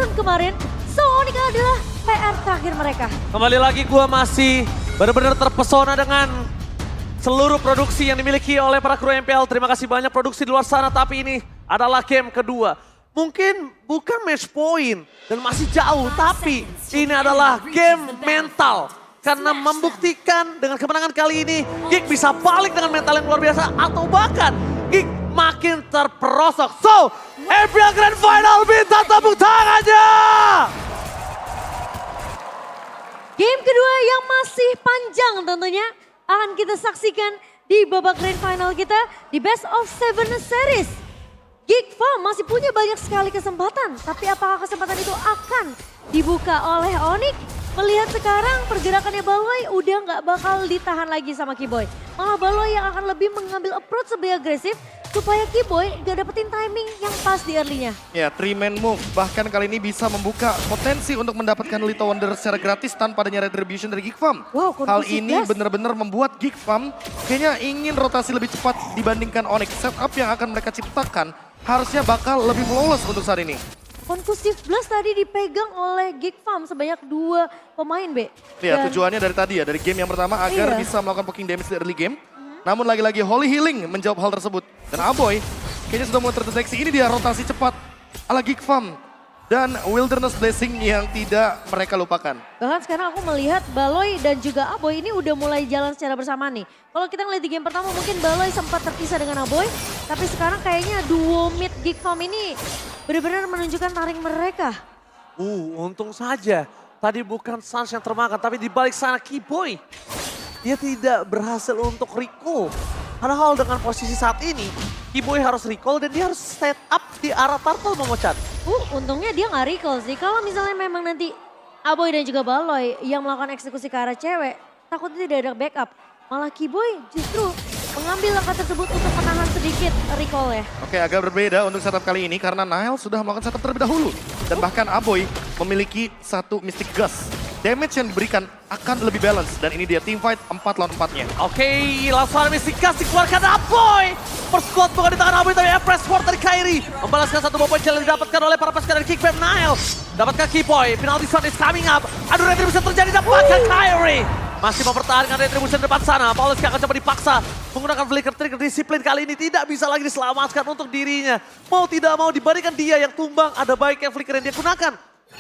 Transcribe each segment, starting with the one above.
turun kemarin. So Onyx adalah PR terakhir mereka. Kembali lagi gue masih benar-benar terpesona dengan seluruh produksi yang dimiliki oleh para kru MPL. Terima kasih banyak produksi di luar sana, tapi ini adalah game kedua. Mungkin bukan match point dan masih jauh, tapi ini adalah game mental. Karena membuktikan dengan kemenangan kali ini, Geek bisa balik dengan mental yang luar biasa atau bahkan Geek makin terperosok. So, MPL Grand Final minta tepuk tangannya! Game kedua yang masih panjang tentunya akan kita saksikan di babak Grand Final kita di Best of 7 Series. Geek Farm masih punya banyak sekali kesempatan, tapi apakah kesempatan itu akan dibuka oleh Onyx? Melihat sekarang pergerakannya Baloy udah nggak bakal ditahan lagi sama Kiboy. Malah Baloy yang akan lebih mengambil approach lebih agresif supaya Kiboy nggak dapetin timing yang pas di early-nya. Ya, 3-man move bahkan kali ini bisa membuka potensi untuk mendapatkan Little Wonder secara gratis tanpa adanya retribution dari Geek Farm. Wow, hal ini benar-benar membuat Geek Farm kayaknya ingin rotasi lebih cepat dibandingkan Onyx. Setup yang akan mereka ciptakan harusnya bakal lebih flawless untuk saat ini. Conclusive Blast tadi dipegang oleh Geek Farm sebanyak 2 pemain, B. Ya, tujuannya dari tadi ya, dari game yang pertama agar bisa melakukan poking damage di early game. Namun lagi-lagi Holy Healing menjawab hal tersebut. Dan Aboy kayaknya sudah mulai terdeteksi, ini dia rotasi cepat ala Geek Farm. Dan Wilderness Blessing yang tidak mereka lupakan. Bahkan sekarang aku melihat Baloy dan juga Aboy ini udah mulai jalan secara bersama nih. Kalau kita ngeliat di game pertama mungkin Baloy sempat terpisah dengan Aboy. Tapi sekarang kayaknya duo mid Geek Farm ini benar-benar menunjukkan taring mereka. Untung saja. Tadi bukan Suns yang termakan, tapi di balik sana Kiboy. Dia tidak berhasil untuk recall. Padahal dengan posisi saat ini, Kiboy harus recall dan dia harus set up di arah turtle mengocat. Untungnya dia nggak recall sih. Kalau misalnya memang nanti Aboy dan juga Baloy yang melakukan eksekusi ke arah cewek, takutnya tidak ada backup. Malah Kiboy justru mengambil langkah tersebut untuk menahan sedikit recall ya. Oke, agak berbeda untuk setup kali ini karena Nile sudah melakukan setup terlebih dahulu. Dan bahkan Aboy memiliki satu Mystic Gust. Damage yang diberikan akan lebih balance. Dan ini dia team fight 4 lawan 4-nya. Oke, langsung ada Mystic Gust dikeluarkan Aboy. First blood bukan di tangan Aboy, tapi Press Forward dari Kairi. Membalaskan satu poin yang didapatkan oleh para pasukan dari Kickback Nile. Dapatkan Kiboy, penalty shot is coming up. Aduh, retribution terjadi, dapatkan Kairi. Masih mempertahankan retribution depan sana. Paulus akan coba dipaksa menggunakan flicker trigger. Disiplin kali ini tidak bisa lagi diselamatkan untuk dirinya. Mau tidak mau dibandingkan dia yang tumbang, ada baiknya flicker yang dia gunakan.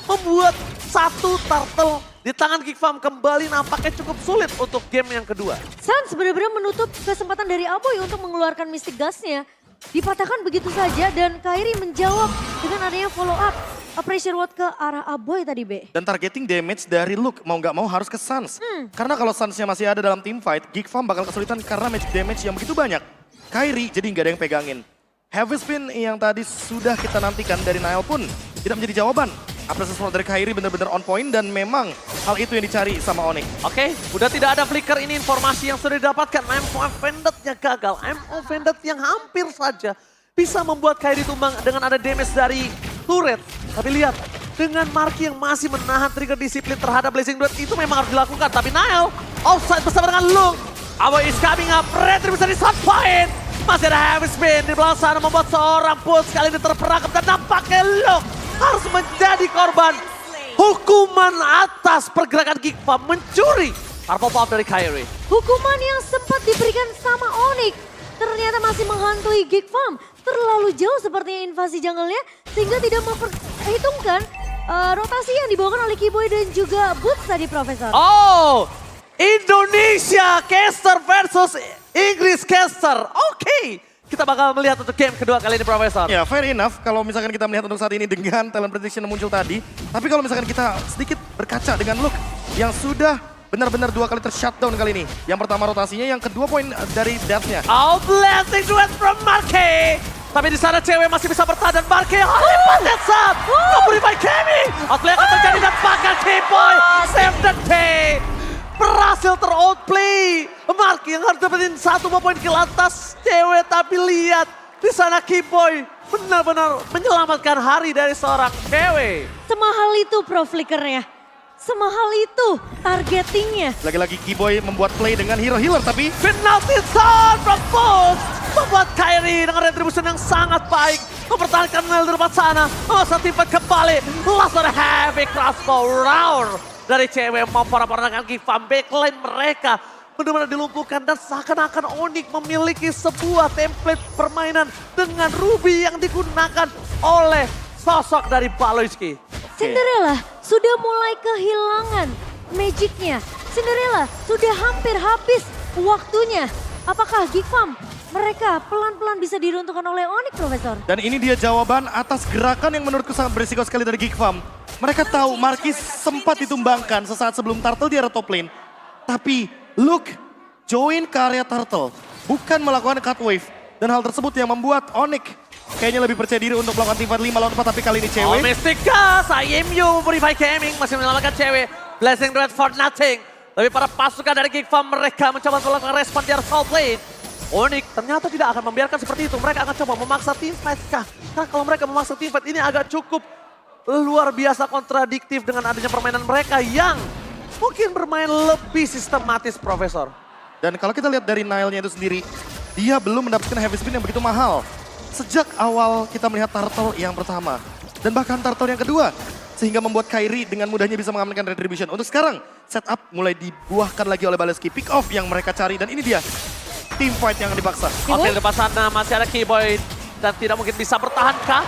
Membuat satu turtle di tangan Geek Farm kembali nampaknya cukup sulit untuk game yang kedua. Suns benar-benar menutup kesempatan dari Aboy untuk mengeluarkan Mystic Gust-nya. Dipatahkan begitu saja dan Kairi menjawab dengan adanya follow up. Pressure Ward ke arah Aboy tadi, B. Dan targeting damage dari Luke mau nggak mau harus ke Suns. Karena kalau Suns-nya masih ada dalam team fight, Geek Farm bakal kesulitan karena magic damage yang begitu banyak. Kairi jadi nggak ada yang pegangin. Heavy spin yang tadi sudah kita nantikan dari Nile pun tidak menjadi jawaban. Apresiasi dari Kairi benar-benar on point dan memang hal itu yang dicari sama Onyx. Oke, udah tidak ada flicker, ini informasi yang sudah didapatkan. MO Vended-nya gagal, MO Vended yang hampir saja bisa membuat Kairi tumbang dengan ada damage dari turret. Tapi lihat, dengan Marky yang masih menahan trigger disiplin terhadap Blazing Duet itu memang harus dilakukan. Tapi Nile offside bersama dengan Luke. Aboy is coming up, retribution di shot point. Masih ada heavy spin di belakang sana membuat seorang Pulse kali ini terperangkap dan nampaknya Luke harus menjadi korban hukuman atas pergerakan Geek Farm mencuri purple pop dari Kairi. Hukuman yang sempat diberikan sama Onyx ternyata masih menghantui Geek Farm. Terlalu jauh sepertinya invasi jungle-nya sehingga tidak memperhitungkan rotasi yang dibawakan oleh Kiboy dan juga Boots tadi, Profesor. Oh, Indonesia caster versus Inggris caster. Oke, kita bakal melihat untuk game kedua kali ini, Profesor. Ya, fair enough kalau misalkan kita melihat untuk saat ini dengan talent prediction yang muncul tadi. Tapi kalau misalkan kita sedikit berkaca dengan Luke yang sudah benar-benar 2 kali ter-shutdown kali ini. Yang pertama rotasinya, yang kedua poin dari death-nya. Oh, blessing duet from Marky. Tapi di sana cewek masih bisa bertahan dan Marky yang lipat headshot. Kaburi by Kemi. Outplay akan terjadi dan bahkan Kiboy save the day. Berhasil ter-outplay. Marky yang harus dapetin 1 poin ke atas cewek. Tapi lihat di sana Kiboy benar-benar menyelamatkan hari dari seorang cewek. Semahal itu Pro Flickernya. Semahal itu targetingnya. Lagi-lagi Kiboy membuat play dengan hero healer tapi Penalty shot from Pulse. membuat Kairi dengan retribution yang sangat baik mempertahankan Nail di depan sana, memaksa timpat kembali, langsung heavy crossbow round dari cewek memporak-porandakan Gifam. Backline mereka benar-benar dilumpuhkan dan seakan-akan Onyx memiliki sebuah template permainan dengan Ruby yang digunakan oleh sosok dari Baloyski. Cinderella sudah mulai kehilangan magicnya. Cinderella sudah hampir habis waktunya. Apakah Gifam mereka pelan-pelan bisa diruntuhkan oleh Onyx, Profesor? Dan ini dia jawaban atas gerakan yang menurutku sangat berisiko sekali dari Gigfam. Mereka tahu Marquis sempat ditumbangkan sesaat sebelum Turtle di area top lane. Tapi Luke join ke area Turtle, bukan melakukan cut wave. Dan hal tersebut yang membuat Onyx kayaknya lebih percaya diri untuk melakukan teamfight 5 lawan 4, tapi kali ini cewek. Mystica, IMU, Purify Gaming masih menyelamatkan cewek. Blessing Red for nothing. Tapi para pasukan dari Gigfam mereka mencoba melakukan respon di area top lane. Onyx ternyata tidak akan membiarkan seperti itu. Mereka akan coba memaksa teamfight kah? Karena kalau mereka memaksa teamfight ini agak cukup luar biasa kontradiktif dengan adanya permainan mereka yang mungkin bermain lebih sistematis, Profesor. Dan kalau kita lihat dari Nile-nya itu sendiri, dia belum mendapatkan heavy spin yang begitu mahal. Sejak awal kita melihat Turtle yang pertama. Dan bahkan Turtle yang kedua. Sehingga membuat Kairi dengan mudahnya bisa mengamankan retribution. Untuk sekarang, setup mulai dibuahkan lagi oleh Baloyski. Pick off yang mereka cari dan ini dia. Team fight yang dipaksa. Oke, di depan sana masih ada Keyboy dan tidak mungkin bisa bertahankah?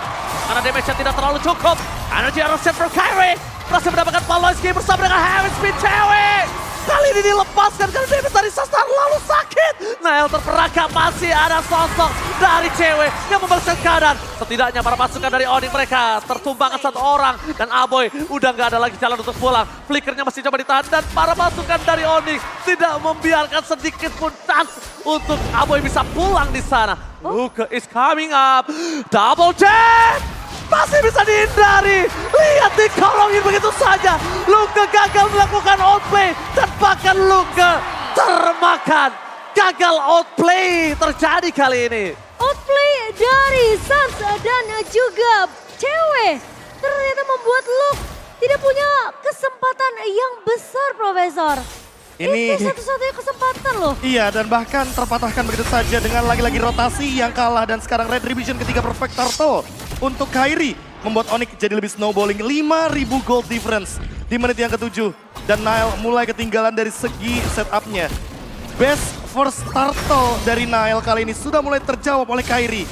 Karena damage-nya tidak terlalu cukup. Energy arrow set for Kairi. Berhasil mendapatkan Baloyski bersama dengan heavy speed cewek. Kali ini dilepaskan karena damage dari Sastar lalu sakit. Nail terperangkap, masih ada sosok dari cewek yang membalaskan keadaan. Setidaknya para pasukan dari Onyx mereka tertumbangkan satu orang. Dan Aboy udah nggak ada lagi jalan untuk pulang. Flickernya masih coba ditahan dan para pasukan dari Onyx tidak membiarkan sedikit pun chance untuk Aboy bisa pulang di sana. Luke is coming up. Double jab! Masih bisa dihindari. Lihat dikolongin begitu saja. Luke gagal melakukan outplay. Dan bahkan Luke termakan. Gagal outplay terjadi kali ini. Outplay dari Sans dan juga cewek ternyata membuat Luke tidak punya kesempatan yang besar, Profesor. Ini Itu satu-satunya kesempatan loh. iya, dan bahkan terpatahkan begitu saja dengan lagi-lagi rotasi yang kalah. Dan sekarang retribution ketiga perfect Turtle untuk Kairi membuat Onyx jadi lebih snowballing. 5.000 gold difference di menit yang ke-7. Dan Nile mulai ketinggalan dari segi setupnya. Best first Turtle dari Nile kali ini sudah mulai terjawab oleh Kairi.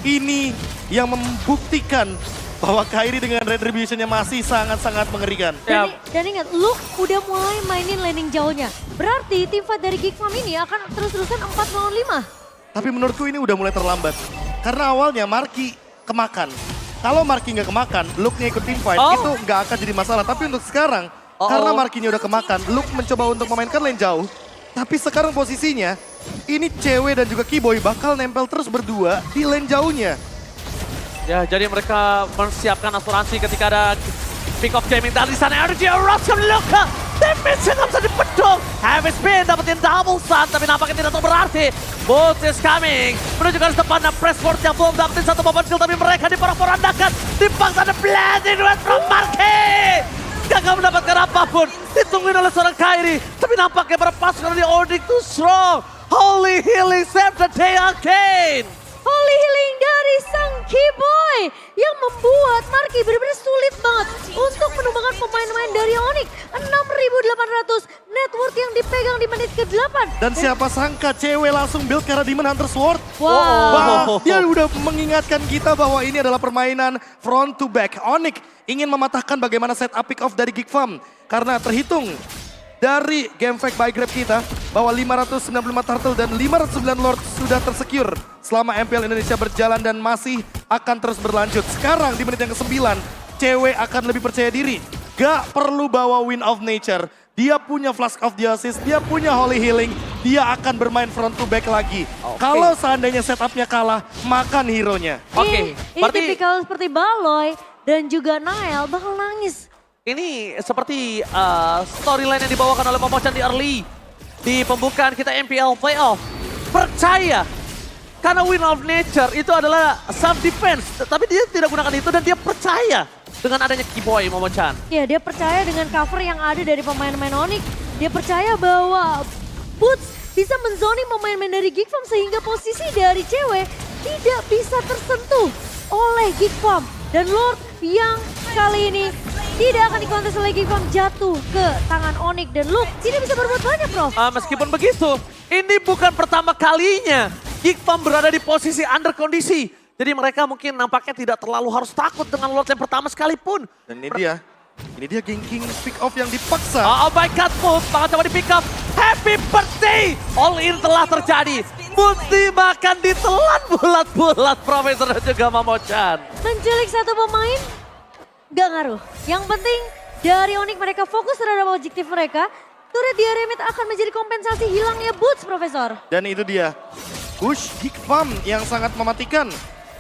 Ini yang membuktikan bahwa Kairi dengan retributionnya masih sangat-sangat mengerikan. Dan ingat, Luke udah mulai mainin laning jauhnya. Berarti tim fight dari Gigfam ini akan terus-terusan 4 lawan 5. Tapi menurutku ini udah mulai terlambat. Karena awalnya Marky kemakan. Kalau Marky nggak kemakan, Luke-nya ikut teamfight, itu nggak akan jadi masalah. Tapi untuk sekarang, karena Marky-nya udah kemakan, Luke mencoba untuk memainkan lane jauh. Tapi sekarang posisinya, ini cewek dan juga Keyboy bakal nempel terus berdua di lane jauhnya. Ya, jadi mereka mempersiapkan asuransi ketika ada pick off gaming dari sana. Energy Eruption Luka. Damage-nya nggak bisa dipedong. Heavy spin dapetin double stun, tapi nampaknya tidak berarti. Boots is coming. Menuju ke depan press forward yang belum dapetin satu momen kill, tapi mereka diporak-porandakan. Dipaksa ada blazing red from Marquis. Gagal mendapatkan apapun. Ditungguin oleh seorang Kairi. Tapi nampaknya para pasukan di Onyx too strong. Holy healing save the day again. Holy healing dari sang Keyboy yang membuat Marquis benar-benar sulit banget untuk menumbangkan pemain-pemain dari Onyx. 6.800 net worth yang dipegang di menit ke-8. Dan siapa sangka cewek langsung build karena Demon Hunter Sword. Wow. Dia udah mengingatkan kita bahwa ini adalah permainan front to back. Onyx ingin mematahkan bagaimana setup pick off dari Gigfam. Karena terhitung dari game fact by Grab kita bahwa 595 Turtle dan 509 Lord sudah tersecure selama MPL Indonesia berjalan dan masih akan terus berlanjut. Sekarang di menit yang ke-9, cewek akan lebih percaya diri. Gak perlu bawa Wind of Nature. Dia punya Flask of Geosis, dia punya Holy Healing. Dia akan bermain front to back lagi. Kalau seandainya setupnya kalah, makan hero-nya. Oke, Ini berarti tipikal seperti Baloy dan juga Nile bakal nangis. ini seperti storyline yang dibawakan oleh Momochan di early. Di pembukaan kita MPL Playoff. Percaya. Karena Wind of Nature itu adalah self-defense. Tapi dia tidak gunakan itu dan dia percaya dengan adanya Keyboy Momochan. Ya, dia percaya dengan cover yang ada dari pemain-pemain Onyx. Dia percaya bahwa Boots bisa menzoni pemain-pemain dari Geek Farm sehingga posisi dari cewek tidak bisa tersentuh oleh Geek Farm. Dan Lord yang kali ini tidak akan dikontes oleh Geek Farm jatuh ke tangan Onyx dan Luke tidak bisa berbuat banyak, Prof. Meskipun begitu, ini bukan pertama kalinya Geek Farm berada di posisi under kondisi. Jadi mereka mungkin nampaknya tidak terlalu harus takut dengan Lord yang pertama sekalipun. Dan ini dia ganking pick off yang dipaksa. Oh my god, Move bakal coba di pick up. Happy birthday! All in telah terjadi. Multi makan ditelan bulat-bulat Profesor dan juga Momochan. Menculik satu pemain, gak ngaruh. Yang penting dari Onyx mereka fokus terhadap objektif mereka. Turret di area mid akan menjadi kompensasi hilangnya Boots, Profesor. Dan itu dia, push Geek Farm yang sangat mematikan.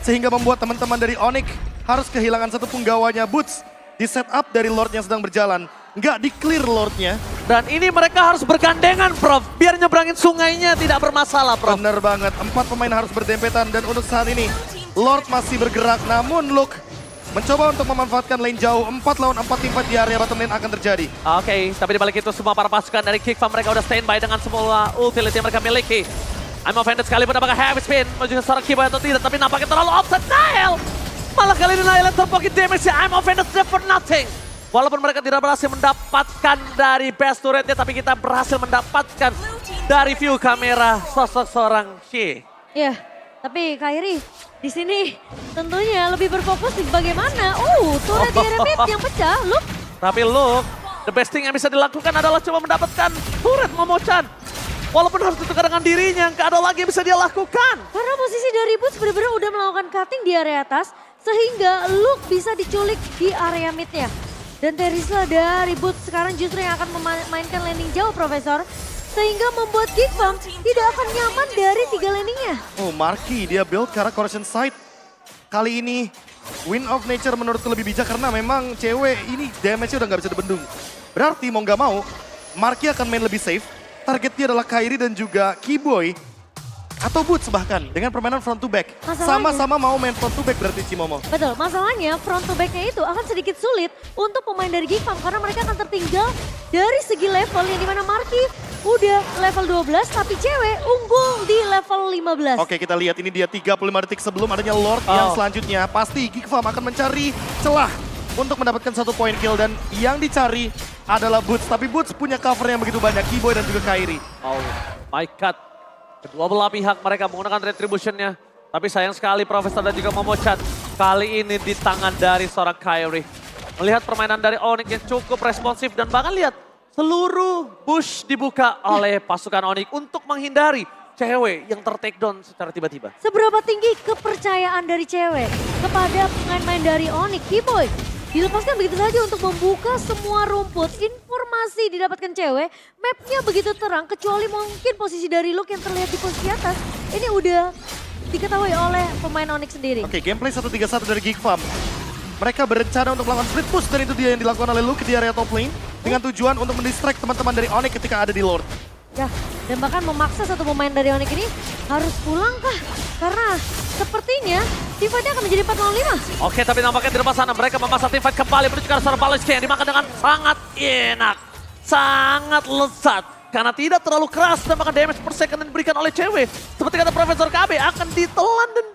Sehingga membuat teman-teman dari Onyx harus kehilangan satu punggawanya Boots. Di setup dari Lord yang sedang berjalan. Nggak di-clear Lordnya. Dan ini mereka harus bergandengan, Prof. Biar nyebrangin sungainya tidak bermasalah, Prof. Bener banget, 4 pemain harus berdempetan. Dan untuk saat ini, Lord masih bergerak. Namun Luke mencoba untuk memanfaatkan lane jauh. 4 lawan 4 teamfight di area bottom lane akan terjadi. Oke, tapi dibalik itu semua para pasukan dari Geek Farm mereka udah standby dengan semua utility yang mereka miliki. I'm offended sekalipun apakah heavy spin menuju seorang Kiboy atau tidak, tapi nampaknya terlalu offset Nile. Malah kali ini Nile yang terpocket damage ya, I'm offended for nothing. Walaupun mereka tidak berhasil mendapatkan dari best turretnya, tapi kita berhasil mendapatkan dari view kamera sosok seorang Xie. Ya, tapi Kairi di sini tentunya lebih berfokus di bagaimana. Turret di area mid yang pecah, Luke. Tapi Luke, the best thing yang bisa dilakukan adalah coba mendapatkan turret Momochan. Walaupun harus ditukar dengan dirinya, nggak ada lagi yang bisa dia lakukan. Karena posisi dari Boots benar-benar udah melakukan cutting di area atas, sehingga Luke bisa diculik di area midnya. Dan Terisla dari Boots sekarang justru yang akan memainkan landing jauh, Profesor. Sehingga membuat Geek Farm tidak akan nyaman dari 3 landingnya. Marky dia build ke arah Corrosion Site. Kali ini Wind of Nature menurutku lebih bijak karena memang cewek ini damage-nya udah nggak bisa dibendung. Berarti mau nggak mau, Marky akan main lebih safe. Targetnya adalah Kairi dan juga Kiboy. Atau Boots bahkan dengan permainan front to back. Sama-sama mau main front to back berarti Cimomo. Betul, masalahnya front to back-nya itu akan sedikit sulit untuk pemain dari Geek Farm. Karena mereka akan tertinggal dari segi level yang dimana Marky udah level 12 tapi cewek unggul di level 15. Oke, kita lihat ini dia 35 detik sebelum adanya Lord yang selanjutnya. Pasti Geek Farm akan mencari celah untuk mendapatkan 1 point kill dan yang dicari adalah Boots. Tapi Boots punya cover yang begitu banyak, Kiboy dan juga Kairi. Oh my god. Kedua belah pihak mereka menggunakan retribution-nya. Tapi sayang sekali Profesor dan juga Momochan. Kali ini di tangan dari seorang Kairi. Melihat permainan dari Onyx yang cukup responsif dan bahkan lihat seluruh bush dibuka oleh pasukan Onyx untuk menghindari cewek yang ter-takedown secara tiba-tiba. Seberapa tinggi kepercayaan dari cewek kepada pemain-pemain dari Onyx, Kiboy? Dilepaskan begitu saja untuk membuka semua rumput. Informasi didapatkan cewek, mapnya begitu terang kecuali mungkin posisi dari Luke yang terlihat di posisi atas. Ini udah diketahui oleh pemain Onyx sendiri. Oke, gameplay 1-3-1 dari Geek Farm. Mereka berencana untuk melakukan split push dan itu dia yang dilakukan oleh Luke di area top lane. Dengan tujuan untuk mendistract teman-teman dari Onyx ketika ada di Lord. Ya, dan bahkan memaksa satu pemain dari Onyx ini harus pulang kah? Karena sepertinya teamfight-nya akan menjadi 4 lawan 5. Oke, tapi nampaknya di depan sana mereka memasang teamfight kembali menuju ke arah seorang Palisky yang dimakan dengan sangat enak. Sangat lezat. Karena tidak terlalu keras dan bahkan damage per second yang diberikan oleh cewek. Seperti kata Profesor KB akan ditelan dan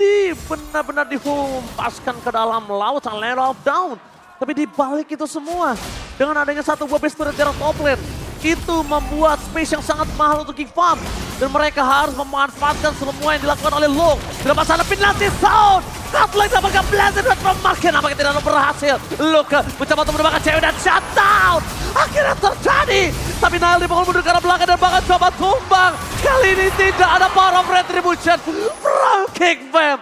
benar-benar dihempaskan ke dalam lautan Land of Down. Tapi di balik itu semua, dengan adanya satu buah base turret jarak top lane, itu membuat space yang sangat mahal untuk Geek Farm. Dan mereka harus memanfaatkan semua yang dilakukan oleh Luke. Di depan sana penalty sound. Hotline apakah blazing red from Marky nampaknya tidak berhasil. Luke mencoba untuk mendapatkan cewek dan shutdown. Akhirnya terjadi. Tapi Nile dipukul mundur ke arah belakang dan bahkan coba tumbang. Kali ini tidak ada power of retribution from Geek Farm.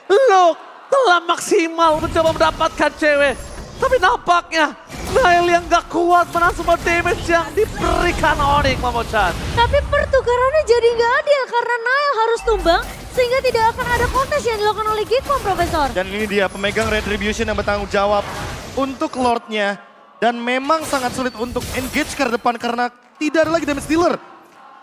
Luke telah maksimal mencoba mendapatkan cewek. Tapi nampaknya Nile yang gak kuat menahan semua damage yang diberikan Onyx, Momochan. Tapi pertukarannya jadi nggak adil karena Nile harus tumbang sehingga tidak akan ada kontes yang dilakukan oleh Geek Farm, Profesor. Dan ini dia pemegang retribution yang bertanggung jawab untuk Lordnya. Dan memang sangat sulit untuk engage ke depan karena tidak ada lagi damage dealer.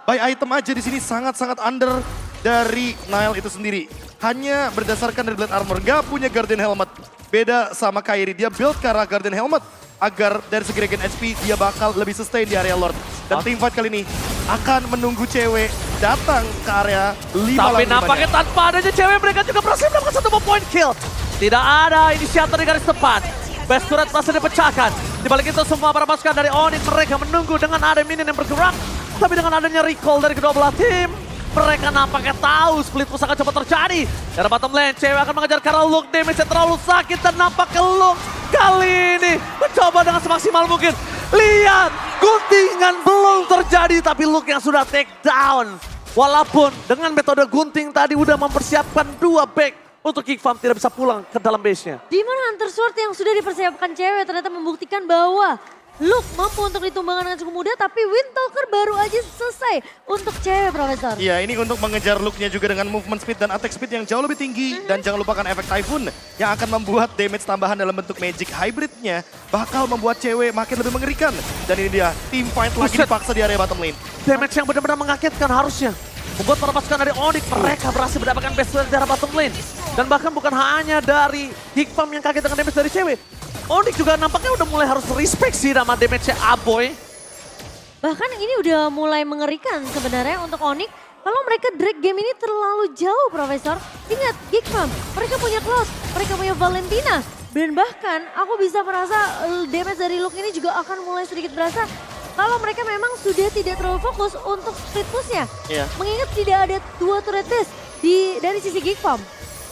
By item aja di sini sangat-sangat under dari Nile itu sendiri. Hanya berdasarkan dari Blade Armor, gak punya Guardian Helmet. Beda sama Kairi, dia build ke arah Guardian Helmet. Agar dari segi regen HP dia bakal lebih sustain di area Lord. Dan teamfight kali ini akan menunggu cewek datang ke area 5 Tapi lawan nampaknya 5-nya. tanpa adanya cewek mereka juga berhasil mendapatkan satu point kill. Tidak ada inisiator di garis depan. Best turret berhasil dipecahkan. Di balik itu semua para pasukan dari Onyx mereka menunggu dengan ada minion yang bergerak. Tapi dengan adanya recall dari kedua belah tim, mereka nampaknya tahu split push akan cepat terjadi. Dari bottom lane, cewek akan mengejar karena Luke damage terlalu sakit dan nampaknya Luke kali ini mencoba dengan semaksimal mungkin. Lihat, guntingan belum terjadi tapi Luke yang sudah take down. Walaupun dengan metode gunting tadi udah mempersiapkan 2 back untuk Geek Farm tidak bisa pulang ke dalam base-nya. Demon Hunter Sword yang sudah dipersiapkan cewek ternyata membuktikan bahwa Luke mampu untuk ditumbangkan dengan cukup mudah, tapi Windtalker baru aja selesai untuk cewek, Profesor. Iya, ini untuk mengejar Luke-nya juga dengan movement speed dan attack speed yang jauh lebih tinggi. Dan jangan lupakan efek Typhoon yang akan membuat damage tambahan dalam bentuk magic hybridnya bakal membuat cewek makin lebih mengerikan. Dan ini dia, team fight lagi Buset. dipaksa di area bottom lane. Damage yang benar-benar mengagetkan harusnya. Membuat para pasukan dari Onyx mereka berhasil mendapatkan best dari daerah bottom lane. Dan bahkan bukan hanya dari Geek Farm yang kaget dengan damage dari cewek. Onyx juga nampaknya udah mulai harus respect sih sama damage-nya Aboy. Bahkan ini udah mulai mengerikan sebenarnya untuk Onyx. Kalau mereka drag game ini terlalu jauh, Profesor. Ingat, Geek Farm, mereka punya Cloud, mereka punya Valentina. Dan bahkan aku bisa merasa damage dari Luke ini juga akan mulai sedikit berasa. Kalau mereka memang sudah tidak terlalu fokus untuk split push-nya. Iya. Mengingat tidak ada 2 turret base dari sisi Geek Farm.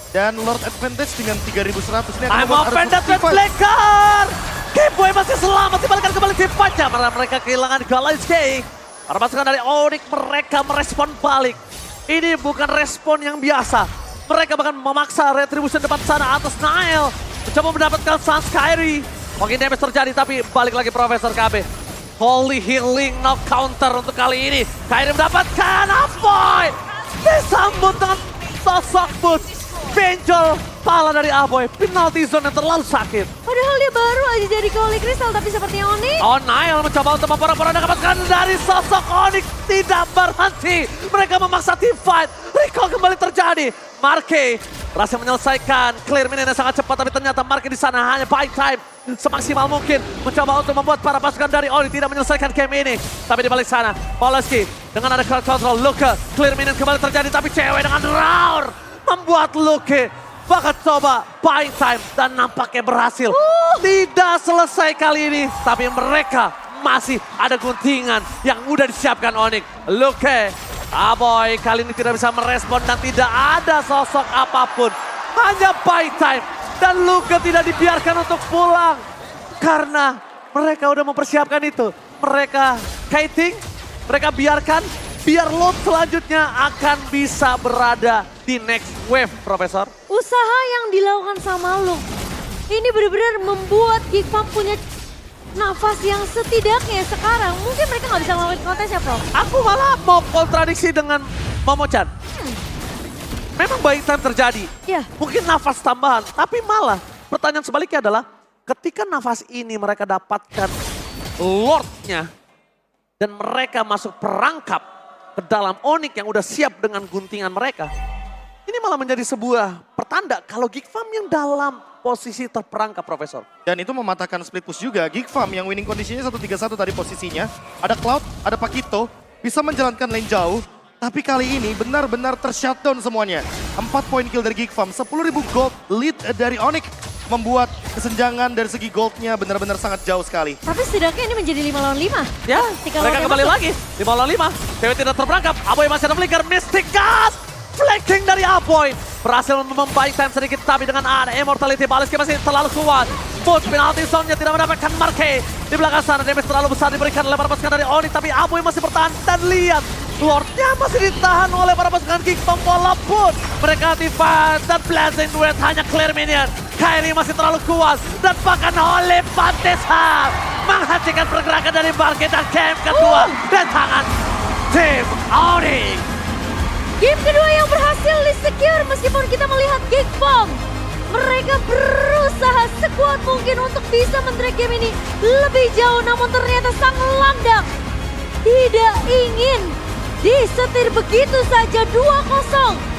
Dan Lord Advantage dengan 3100 ini akan I'm membuat ada offended team with fight. Blacker. K-Boy masih selamat dibalikan kembali tim fight-nya. Karena mereka kehilangan Galaxy. Para pasukan dari Onyx mereka merespon balik. Ini bukan respon yang biasa. Mereka bahkan memaksa retribution depan sana atas Nile. Mencoba mendapatkan Sans Kyrie. Mungkin damage terjadi tapi balik lagi Profesor KB. Holy healing knock counter untuk kali ini. Kyrie mendapatkan Aboy. Disambut dengan sosok boost. Benjol pala dari Aboy. Penalty zone yang terlalu sakit. Padahal dia baru aja jadi ke Holy Crystal, tapi sepertinya Onyx. Oh, Nile mencoba untuk memporak-porandakan dapatkan dari sosok Onyx tidak berhenti. Mereka memaksa team fight. Recall kembali terjadi. Marque berhasil menyelesaikan clear minion yang sangat cepat, tapi ternyata Marque di sana hanya buy time semaksimal mungkin. Mencoba untuk membuat para pasukan dari Onyx tidak menyelesaikan game ini. Tapi di balik sana, Poloski dengan ada crowd control. Luke, clear minion kembali terjadi, tapi cewek dengan roar membuat Luke bakal coba buying time dan nampaknya berhasil. Tidak selesai kali ini, tapi mereka masih ada guntingan yang udah disiapkan Onyx. Luke, Aboy kali ini tidak bisa merespon dan tidak ada sosok apapun. Hanya buying time dan Luke tidak dibiarkan untuk pulang. Karena mereka udah mempersiapkan itu. Mereka kiting, mereka biarkan biar load selanjutnya akan bisa berada di next wave, Profesor. Usaha yang dilakukan sama Luke ini benar-benar membuat Geek Farm punya nafas yang setidaknya sekarang mungkin mereka nggak bisa ngelakuin kontes ya, Prof. Aku malah mau kontradiksi dengan Momo-chan. Memang buying time terjadi. Iya. Mungkin nafas tambahan, tapi malah pertanyaan sebaliknya adalah ketika nafas ini mereka dapatkan Lord-nya dan mereka masuk perangkap ke dalam Onyx yang udah siap dengan guntingan mereka. Ini malah menjadi sebuah pertanda kalau Geek Farm yang dalam posisi terperangkap, Profesor. Dan itu mematahkan split push juga. Geek Farm yang winning kondisinya 1-3-1 tadi posisinya. Ada Cloud, ada Pakito, bisa menjalankan lane jauh. Tapi kali ini benar-benar tershutdown semuanya. 4 poin kill dari Geek Farm, 10.000 gold lead dari Onyx. Membuat kesenjangan dari segi goldnya benar-benar sangat jauh sekali. Tapi setidaknya ini menjadi 5 lawan 5. Ya, Ketika mereka lawannya kembali masuk. lagi. 5 lawan 5, cewek tidak terperangkap. Aboy masih ada flicker, Mystic Gas. Flanking dari Aboy. Berhasil membaik time sedikit, tapi dengan ada Immortality. Baliski masih terlalu kuat. Push penalty zone-nya tidak mendapatkan Marque. Di belakang sana, damage terlalu besar diberikan oleh para pasukan dari Onyx. Tapi Aboy masih bertahan dan lihat. Lord-nya masih ditahan oleh para pasukan Geek Farm walaupun mereka defense dan Blazing Duet hanya clear minion. Kyrie masih terlalu kuat dan bahkan oleh Pantesa menghentikan pergerakan dari Marque dan game kedua dan tangan tim Onyx. Game kedua yang berhasil di-secure meskipun kita melihat Geek Farm. Mereka berusaha sekuat mungkin untuk bisa men-drag game ini lebih jauh. Namun ternyata sang landak tidak ingin disetir begitu saja 2-0